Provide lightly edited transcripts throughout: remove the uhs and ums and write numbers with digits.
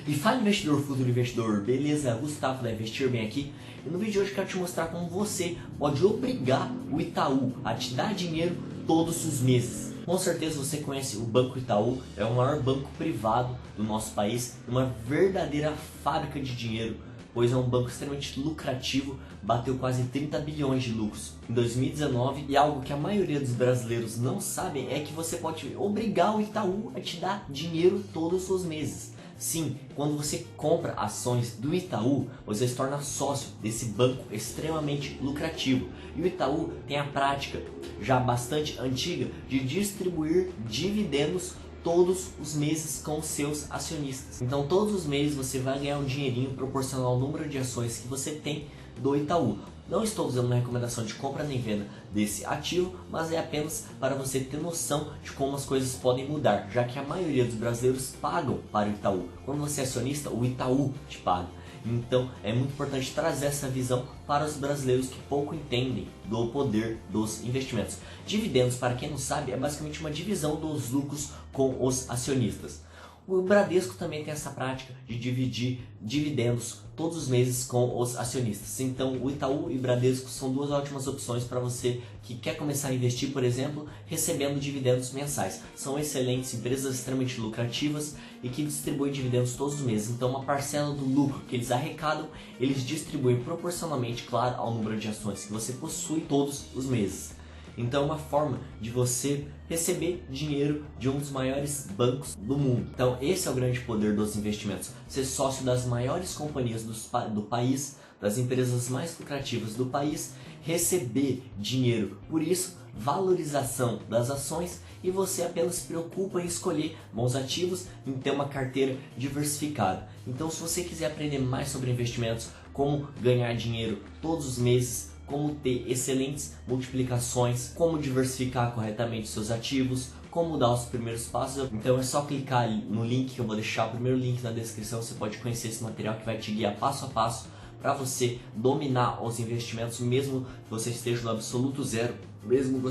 E fala investidor, futuro investidor, beleza? Gustavo da Investir Bem aqui. E no vídeo de hoje eu quero te mostrar como você pode obrigar o Itaú a te dar dinheiro todos os meses. Com certeza você conhece o Banco Itaú, é o maior banco privado do nosso país, uma verdadeira fábrica de dinheiro, pois é um banco extremamente lucrativo, bateu quase 30 bilhões de lucros em 2019, e algo que a maioria dos brasileiros não sabem é que você pode obrigar o Itaú a te dar dinheiro todos os meses. Sim, quando você compra ações do Itaú, você se torna sócio desse banco extremamente lucrativo. E o Itaú tem a prática já bastante antiga de distribuir dividendos todos os meses com os seus acionistas. Então todos os meses você vai ganhar um dinheirinho proporcional ao número de ações que você tem do Itaú. Não estou dando uma recomendação de compra nem venda desse ativo, mas é apenas para você ter noção de como as coisas podem mudar, já que a maioria dos brasileiros pagam para o Itaú. Quando você é acionista, o Itaú te paga. Então é muito importante trazer essa visão para os brasileiros que pouco entendem do poder dos investimentos. Dividendos, para quem não sabe, é basicamente uma divisão dos lucros com os acionistas. O Bradesco também tem essa prática de dividir dividendos todos os meses com os acionistas. Então o Itaú e o Bradesco são duas ótimas opções para você que quer começar a investir, por exemplo, recebendo dividendos mensais. São excelentes empresas extremamente lucrativas e que distribuem dividendos todos os meses. Então uma parcela do lucro que eles arrecadam, eles distribuem proporcionalmente, claro, ao número de ações que você possui todos os meses. Então é uma forma de você receber dinheiro de um dos maiores bancos do mundo. Então esse é o grande poder dos investimentos. Ser sócio das maiores companhias do país, das empresas mais lucrativas do país, receber dinheiro. Por isso, valorização das ações, e você apenas se preocupa em escolher bons ativos, em ter uma carteira diversificada. Então se você quiser aprender mais sobre investimentos, como ganhar dinheiro todos os meses, como ter excelentes multiplicações, como diversificar corretamente seus ativos, como dar os primeiros passos. Então é só clicar no link que eu vou deixar, o primeiro link na descrição. Você pode conhecer esse material que vai te guiar passo a passo para você dominar os investimentos, mesmo que você esteja no absoluto zero. Mesmo que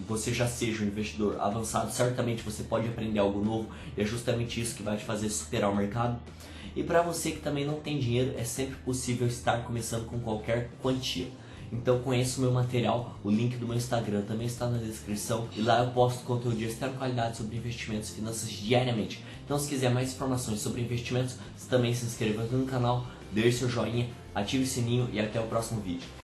você já seja um investidor avançado, certamente você pode aprender algo novo, e é justamente isso que vai te fazer superar o mercado. E para você que também não tem dinheiro, é sempre possível estar começando com qualquer quantia. Então conheça o meu material, o link do meu Instagram também está na descrição, e lá eu posto conteúdo de extrema qualidade sobre investimentos e finanças diariamente. Então se quiser mais informações sobre investimentos, você também se inscreva no canal, deixe seu joinha, ative o sininho e até o próximo vídeo.